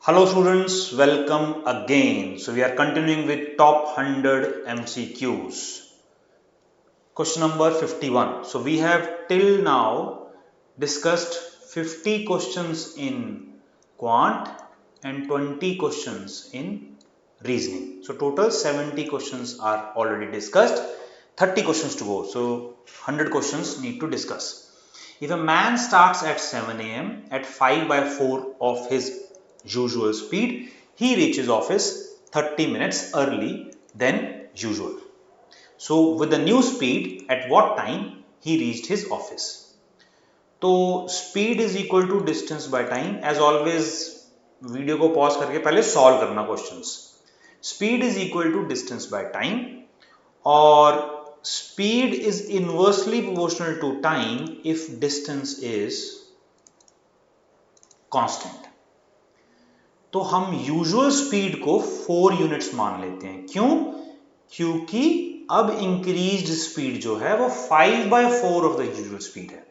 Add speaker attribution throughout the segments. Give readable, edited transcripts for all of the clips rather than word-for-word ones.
Speaker 1: Hello students, welcome again. So we are continuing with top 100 MCQs. Question number 51. So we have till now discussed 50 questions in quant and 20 questions in reasoning. So total 70 questions are already discussed, 30 questions to go. So 100 questions need to discuss. If a man starts at 7 a.m. at 5 by 4 of his usual speed, he reaches office 30 minutes early than usual. So with the new speed, at what time he reached his office? तो speed is equal to distance by time. As always, video को pause करके पहले solve करना questions. Speed is equal to distance by time और speed is inversely proportional to time if distance is constant. तो हम usual speed को 4 units मान लेते हैं. क्यों? क्योंकि अब इंक्रीज्ड स्पीड जो है वो 5 by 4 of the usual speed है.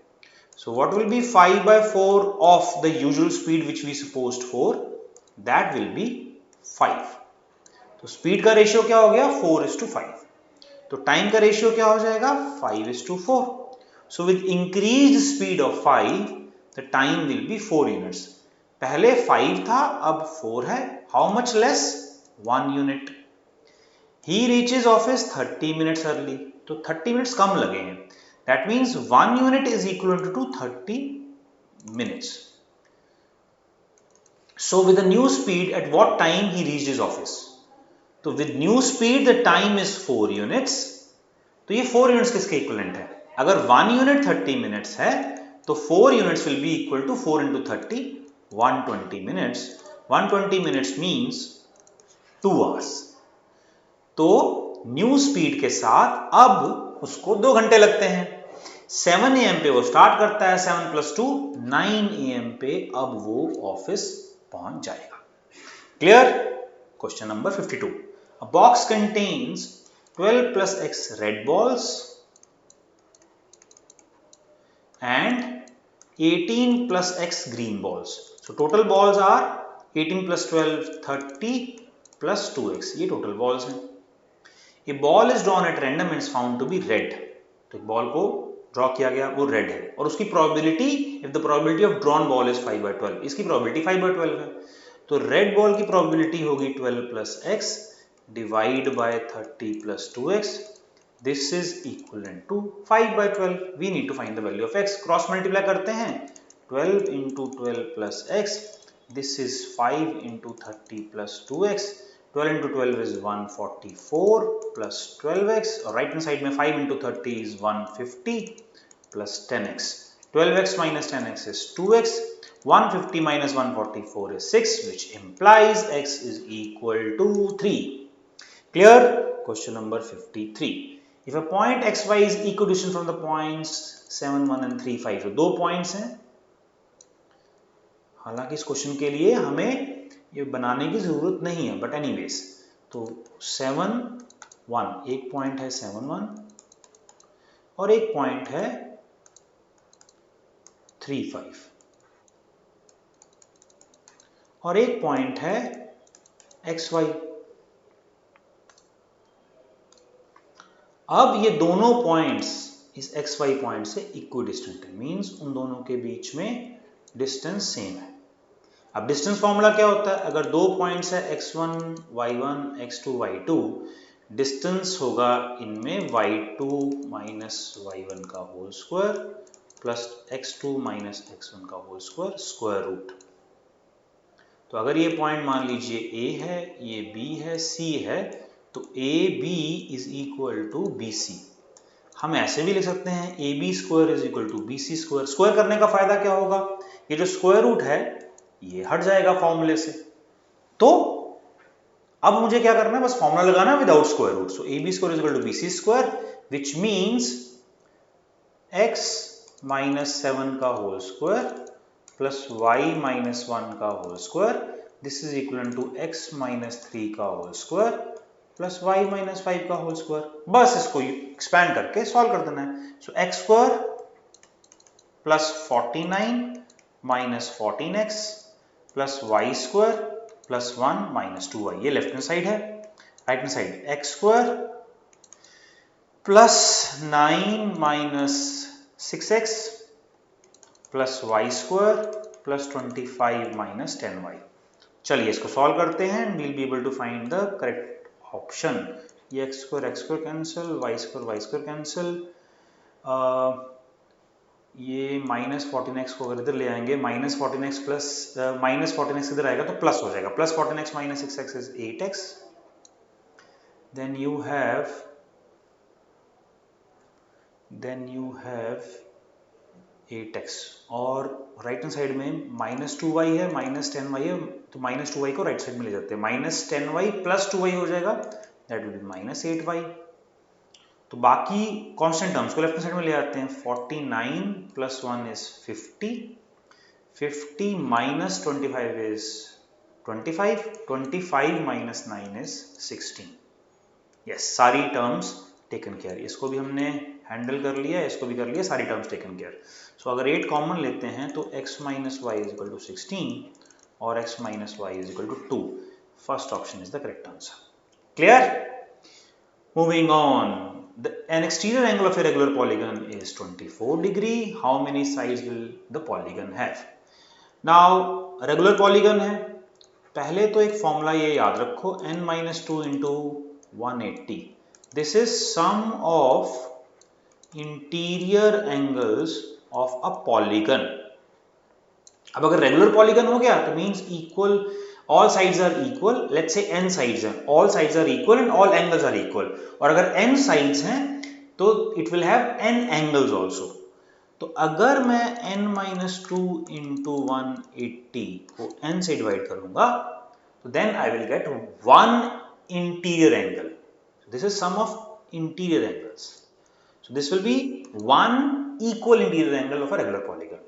Speaker 1: So what will be 5 by 4 of the usual speed which we supposed 4? That will be 5. तो स्पीड का रेशियो क्या हो गया? 4:5. तो टाइम का रेशियो क्या हो जाएगा? 5:4. So with increased speed of 5 the time will be 4 units. पहले 5 था, अब 4 है. How much less? 1 unit. He reaches office 30 minutes early. तो 30 minutes कम लगे हैं. That means 1 unit is equivalent to 30 minutes. So with the new speed, at what time he reached his office? तो with new speed the time is 4 units. तो ये 4 units किसके equivalent है? अगर 1 unit 30 minutes है तो 4 units will be equal to 4 into 30, 120 minutes. 120 minutes means 2 hours. तो new speed के साथ अब उसको 2 घंटे लगते हैं. 7 AM पे वो स्टार्ट करता है, 7 + 2 9 AM पे अब वो ऑफिस पहुंच जाएगा. Clear? Question number 52. A box contains 12 + x red balls and 18 + x green balls. So total balls are 18 + 12 30 + 2x. ये total balls हैं. A ball is drawn at random and is found to be red. तो एक ball को draw किया गया, वो red है और उसकी probability, if the probability of drawn ball is 5 by 12, इसकी प्रोबेबिलिटी 5 by 12 है. तो रेड बॉल की प्रोबेबिलिटी होगी 12 + x divide by 30 + 2x. This is equivalent to 5 by 12. We need to find the value of x. Cross multiply करते हैं. 12 × 12 + x. This is 5 × 30 + 2x. 12 × 12 is 144 plus 12x, और right hand side में 5 × 30 is 150 plus 10x. 12x minus 10x is 2x. 150 minus 144 is 6, which implies x is equal to 3. Clear? Question number 53. If a point xy is equidistant from the points 7, 1 and 3, 5, तो 2 points हैं. हालांकि इस question के लिए हमें ये बनाने की जरूरत नहीं है, बट एनीवेज. तो 7, 1 एक पॉइंट है, 7, 1 और एक पॉइंट है 3, 5 और एक पॉइंट है XY. अब ये दोनों पॉइंट्स इस XY पॉइंट से इक्विडिस्टेंट है, मींस उन दोनों के बीच में डिस्टेंस सेम है. अब डिस्टेंस फॉर्मूला क्या होता है? अगर 2 पॉइंट्स है x1 y1 x2 y2, distance होगा इनमें y2 minus y1 का whole square plus x2 minus x1 का होल स्क्वायर स्क्वायर रूट. तो अगर ये पॉइंट मान लीजिए A है, ये B है, C है, तो AB is equal to BC. हम ऐसे भी लिख सकते हैं AB square is equal to BC square. Square करने का फायदा क्या होगा? ये जो स्क्वायर रूट है ये हट जाएगा फॉर्मूले से. तो अब मुझे क्या करना है? बस फॉर्मूला लगाना है without square root. So AB square is equal to BC square, which means x minus 7 का whole square plus y minus 1 का whole square. This is equal to x minus 3 का whole square plus y minus 5 का whole square. बस इसको expand करके solve कर देना है. So x square plus 49 minus 14x plus y square प्लस 1 माइनस 2y, ये लेफ्ट हैंड साइड है। Right hand side x square plus 9 minus 6x plus y square plus 25 minus 10y। चलिए इसको सॉल्व करते हैं and we'll be able to find the correct option. ये x square cancel, y square cancel, ये minus 14x को अगर इधर ले आएंगे, minus 14x plus minus 14x इधर आएगा तो प्लस हो जाएगा, plus 14x minus 6x is 8x, then you have 8x, और राइट हैंड साइड में माइनस 2y है, माइनस 10y है, तो माइनस 2y को राइट साइड में ले जाते हैं, माइनस 10y प्लस 2y हो जाएगा, that will B minus 8y। तो बाकी कांस्टेंट टर्म्स को लेफ्ट हैंड साइड में ले आते हैं, 49 plus 1 is 50, 50 minus 25 is 25, 25 minus 9 is 16। Yes, सारी टर्म्स टेकन केयर, इसको भी हमने हैंडल कर लिया, इसको भी कर लिया, सारी टर्म्स टेकन केयर। सो अगर 8 कॉमन लेते हैं तो x minus Y is equal to 16 और x minus Y is equal to 2। First option is the correct answer. Clear? Moving on, an exterior angle of a regular polygon is 24 degree. How many sides will the polygon have? Now regular polygon है, पहले तो एक formula ये याद रखो, n minus 2 into 180. This is sum of interior angles of a polygon. अब अगर regular polygon हो गया तो means equal, all sides are equal, let's say n sides हैं, all sides are equal and all angles are equal, और अगर n sides हैं तो it will have n angles also। तो अगर मैं n minus 2 into 180 को n से डिवाइड करूंगा तो then I will get one interior angle. So this is sum of interior angles. So this will be one equal interior angle of a regular polygon.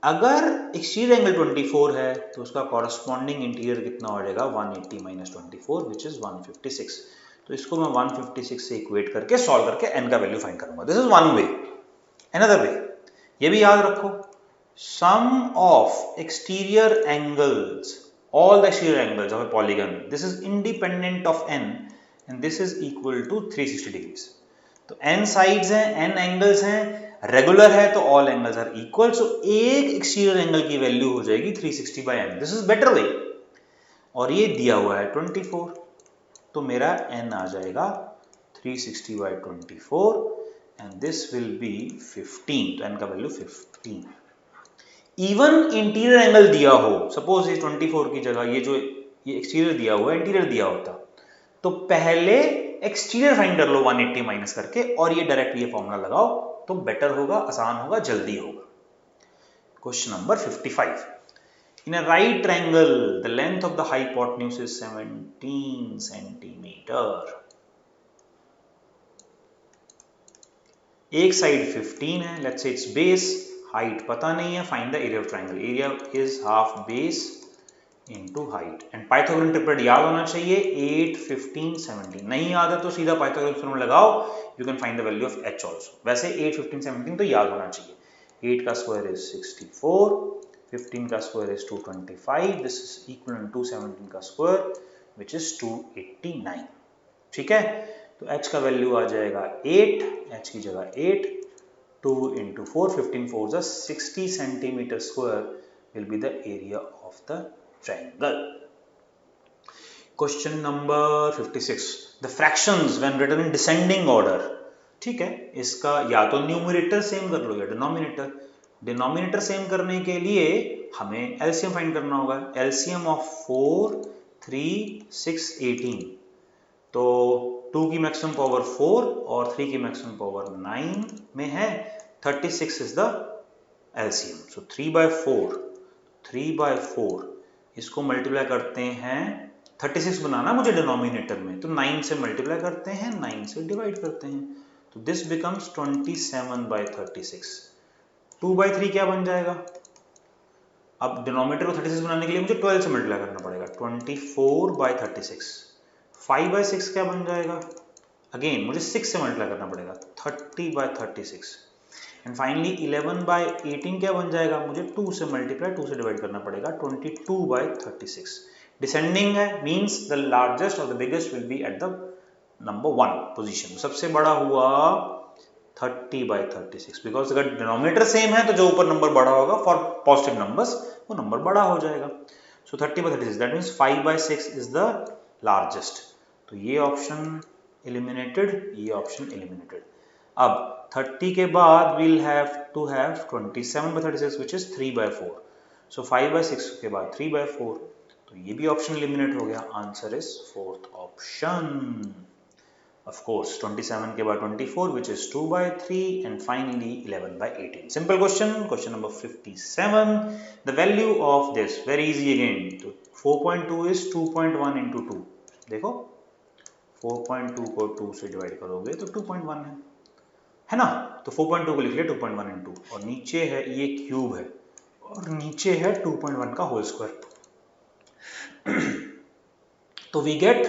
Speaker 1: अगर exterior angle 24 है तो उसका corresponding interior कितना हो जाएगा, 180 minus 24 which is 156। तो इसको मैं 156 से इक्वेट करके सॉल्व करके n का वैल्यू फाइंड करूंगा। This is one way. Another way, ये भी याद रखो, sum of exterior angles, all the exterior angles of a polygon, this is independent of n and this is equal to 360 degrees. तो n sides हैं, n angles हैं, regular है तो all angles are equal, so एक exterior angle की value हो जाएगी 360 by n। This is better way. और ये दिया हुआ है 24, तो मेरा n आ जाएगा 360 by 24 and this will be 15। तो n का वैल्यू 15। इवन इंटीरियर एंगल दिया हो, सपोज ये 24 की जगह ये जो ये एक्सटीरियर दिया हुआ है, इंटीरियर दिया होता तो पहले एक्सटीरियर फाइंड कर लो 180 माइनस करके और ये डायरेक्ट ये फॉर्मूला लगाओ तो बेटर होगा, आसान होगा, जल्दी होगा। Question number 55। In a right triangle the length of the hypotenuse is 17 centimetre. एक साइड 15 है, let's say it's base, height पता नहीं है, find the area of triangle. Area is half base into height and Pythagoras triplet याद होना चाहिए, 8 15 17। नहीं याद है तो सीधा पाइथागोरस थ्योरम लगाओ, you can find the value of h also. वैसे 8 15 17 तो याद होना चाहिए। 8 का स्क्वायर इज 64, 15 का square is 225, this is equal to 17 का स्क्वायर व्हिच इज 289। ठीक है, तो h का वैल्यू आ जाएगा 8, h की जगह 8, 2 into 4, 15 4 is 60 centimeter square will be the area of the triangle. Question number 56. The fractions when written in descending order. ठीक है, इसका या तो न्यूमरेटर सेम कर लो या डिनोमिनेटर। डिनोमिनेटर सेम करने के लिए हमें एलसीएम फाइंड करना होगा। एलसीएम ऑफ 4 3 6 18, तो 2 की मैक्सिमम पावर 4 और 3 की मैक्सिमम पावर 9 में है, 36 is the LCM. So 3 by 4 इसको मल्टीप्लाई करते हैं, 36 बनाना मुझे डिनोमिनेटर में, तो 9 से मल्टीप्लाई करते हैं, 9 से डिवाइड करते हैं, तो दिस बिकम्स 27 by 36। 2 by 3 क्या बन जाएगा? अब डिनोमिनेटर को 36 बनाने के लिए मुझे 12 से मल्टीप्लाई करना पड़ेगा, 24 by 36। 5 by 6 क्या बन जाएगा? अगेन मुझे 6 से मल्टीप्लाई करना पड़ेगा, 30 by 36। एंड फाइनली 11 by 18 क्या बन जाएगा? मुझे 2 से मल्टीप्लाई 2 से डिवाइड करना पड़ेगा, 22 by 36। डिसेंडिंग है मींस द लार्जेस्ट और the biggest will be at the number 1 position. सबसे बड़ा हुआ 30/36 बिकॉज अगर डिनोमिनेटर सेम है तो जो ऊपर नंबर बड़ा होगा फॉर पॉजिटिव नंबर्स वो नंबर बड़ा हो जाएगा। सो 30/36 that means 5/6 is the largest. तो ये ऑप्शन एलिमिनेटेड, ये ऑप्शन एलिमिनेटेड। अब 30 के बाद we'll have to have 27/36 which is 3/4। so 5/6 के बाद 3/4, तो ये भी ऑप्शन एलिमिनेट हो गया। Answer is fourth option. Of course 27 के बाद 24 which is 2/3 and finally 11/18। Simple question, question number 57। The value of this very easy again। तो 4.2 is 2.1 into 2। देखो 4.2 को 2 से डिवाइड करोगे तो 2.1 है ना। तो 4.2 को लिख लिया 2.1 into, और नीचे है ये क्यूब है और नीचे है 2.1 का होल स्क्वायर। तो वी गेट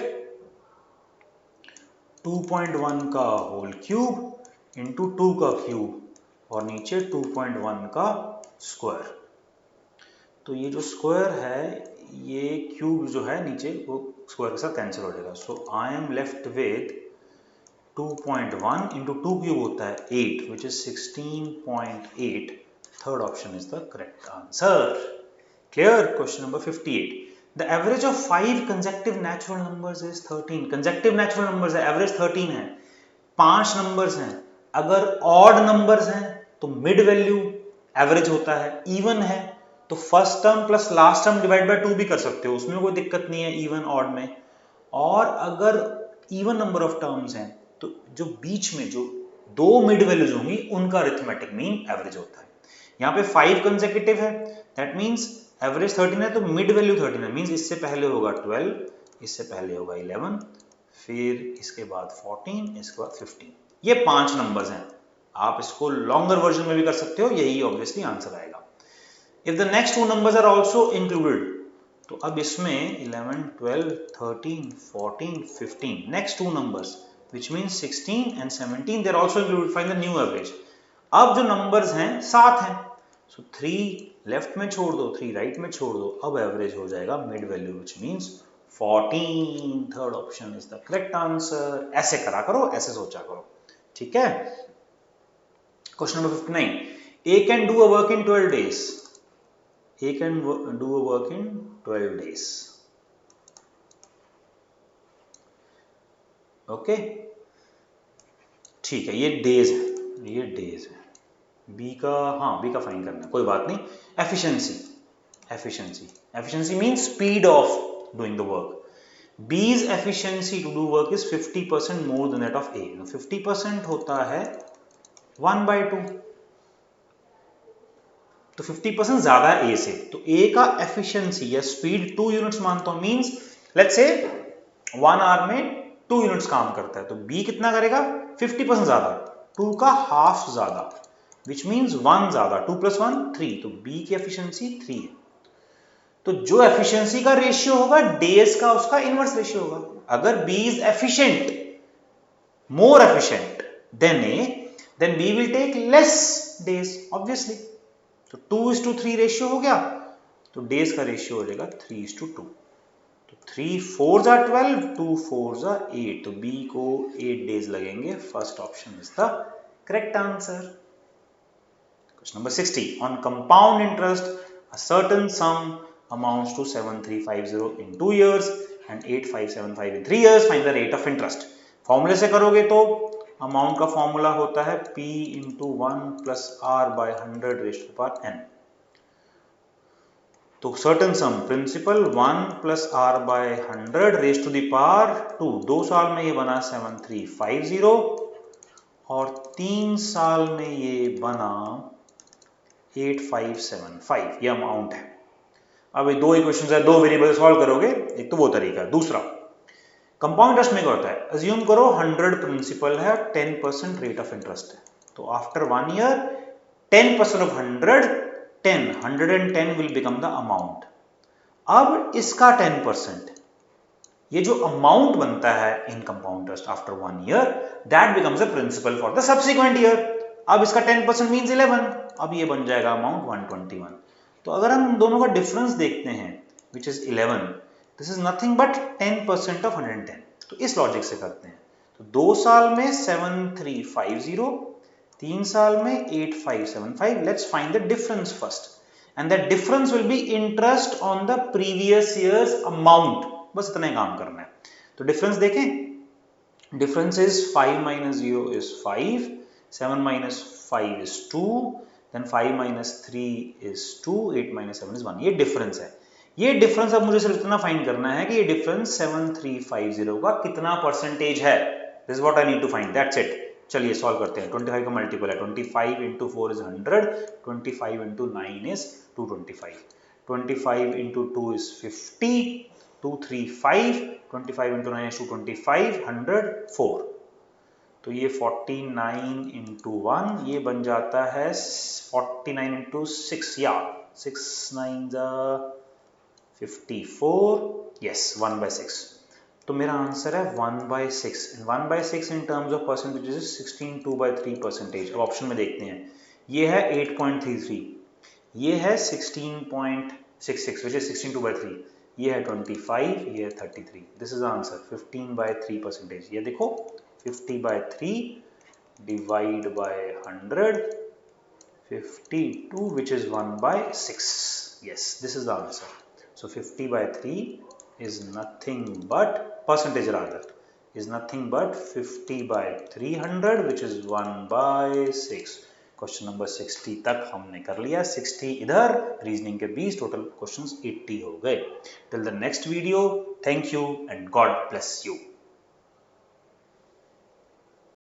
Speaker 1: 2.1 का होल क्यूब इंटू 2 का क्यूब और नीचे 2.1 का स्क्वायर। तो ये जो स्क्वायर है ये क्यूब जो है नीचे वो स्क्वायर के साथ कैंसिल हो जाएगा। So I am left with 2.1 into 2 cube होता है 8 which is 16.8। Third option is the correct answer. Clear. Question number 58। The average of 5 consecutive natural numbers is 13। consecutive natural numbers है, एवरेज 13 है, 5 numbers हैं। अगर odd numbers हैं तो mid value average होता है, इवन है तो first term plus last term divide by 2 भी कर सकते हो, उसमें कोई दिक्कत नहीं है इवन ऑड में। और अगर इवन नंबर ऑफ टर्म्स हैं तो जो बीच में जो दो मिड वैल्यूज होंगी उनका अरिथमेटिक मीन एवरेज होता है। यहाँ पे 5 कंसेक्यूटिव है, दैट मींस एवरेज 13 है तो मिड वैल्यू 13 है, मींस इससे पहले होगा 12, इससे पहले होगा 11, फिर इसके बाद 14, इसके बाद 15। ये 5 नंबर्स हैं। आप इसको लॉन्गर वर्जन में भी कर सकते हो, यही ऑब्वियसली आंसर आएगा। If the next two numbers are also included, तो अब इसमें 11, 12, 13, 14, 15 next two numbers which means 16 and 17 they are also included, find the new average। अब जो नंबर्स हैं 7 हैं, so 3 लेफ्ट में छोड़ दो, 3 राइट में छोड़ दो, अब एवरेज हो जाएगा mid value which means 14। Third option is the correct answer. ऐसे करा करो, ऐसे सोचा करो, ठीक है। Question number 59। A can do a work in 12 days। A can do a work in 12 days। Okay ठीक है, ये डेज है, ये डेज है। बी का, हाँ बी का फाइन करना है, कोई बात नहीं। Efficiency, efficiency, efficiency means speed of doing the work. B's efficiency to do work is 50% more than that of A। 50% होता है 1/2, तो 50% ज्यादा है A से, तो A का एफिशिएंसी या स्पीड 2 यूनिट्स मानता हूं, मींस लेट्स से 1 आवर में 2 यूनिट्स काम करता है, तो B कितना करेगा 50% ज्यादा, 2 का हाफ ज्यादा, विच मींस 1 ज्यादा, 2 + 1 3, तो B की एफिशिएंसी 3 है। तो जो एफिशिएंसी का रेशियो होगा डेज का उसका इनवर्स रेशियो होगा। अगर B is efficient, more efficient than A, then B will take less days obviously. तो 2:3 रेशियो हो गया, तो डेज का रेशियो हो जाएगा 3:2। 3 4s are 12, 2 4s are 8, तो B को 8 डेज लगेंगे। First option is the correct answer. Question number 60। On compound interest a certain some amounts to 7350 in 2 years and 8575 in 3 years, find the rate of interest। फॉर्मूले से करोगे तो amount का formula होता है P × 1 + R/100 raised to the power n। तो certain sum principal 1 + R/100 raise to the power 2, 2 साल में ये बना 7350 और 3 साल में ये बना 8575, ये अमाउंट है। अब ये दो इक्वेशंस है, दो वेरिएबल सॉल्व करोगे, एक तो वो तरीका है। दूसरा कंपाउंड इंटरेस्ट में क्या होता है, अज्यूम करो 100 प्रिंसिपल है, 10% रेट ऑफ इंटरेस्ट है, तो after 1 year 10% of 100 10, 110 will become the amount। अब इसका 10%, ये जो अमाउंट बनता है in compound interest after 1 year, that becomes a principal for the subsequent year. अब इसका 10% मींस 11, अब ये बन जाएगा अमाउंट 121। तो अगर हम दोनों का डिफरेंस देखते हैं which is 11, this is nothing but 10% of 110। तो इस लॉजिक से करते हैं। तो 2 साल में 7350, 3 साल में 8575। Let's find the difference first and that difference will be interest on the previous years amount. बस इतना ही काम करना है। तो डिफरेंस देखें, difference is 5 minus 0 is 5, 7 minus 5 is 2, then 5 minus 3 is 2, 8 minus 7 is 1। ये डिफरेंस है। ये डिफरेंस अब मुझे सिर्फ इतना फाइंड करना है कि ये डिफरेंस 7350 का कितना परसेंटेज है। This is what I need to find, that's it. चलिए सॉल्व करते हैं। 25 का मल्टीपल है 25 into 4 is 100, 25 into 9 is 225, 25 into 2 is 50, 235, 25 into 9 is 225, 104। तो ये 49 into 1 ये बन जाता है 49 into 6, या 6 9 54, यस 1/6। तो मेरा आंसर है 1/6। 1/6 इन टर्म्स ऑफ परसेंटेज 16 2/3%। अब ऑप्शन में देखते हैं, ये है 8.33, ये है 16.66 which is 16 2/3, ये है 25, ये है 33। This is answer 15/3%। ये देखो 50/3 divide by 100, 52 which is 1/6। yes, this is the answer। so 50/3 is nothing but percentage rather is nothing but 50/300 which is 1/6। Question number 60 तक हमने कर लिया। 60 इधर, रीजनिंग के 20, टोटल क्वेश्चंस 80 हो गए। Till the next video, thank you and God bless you.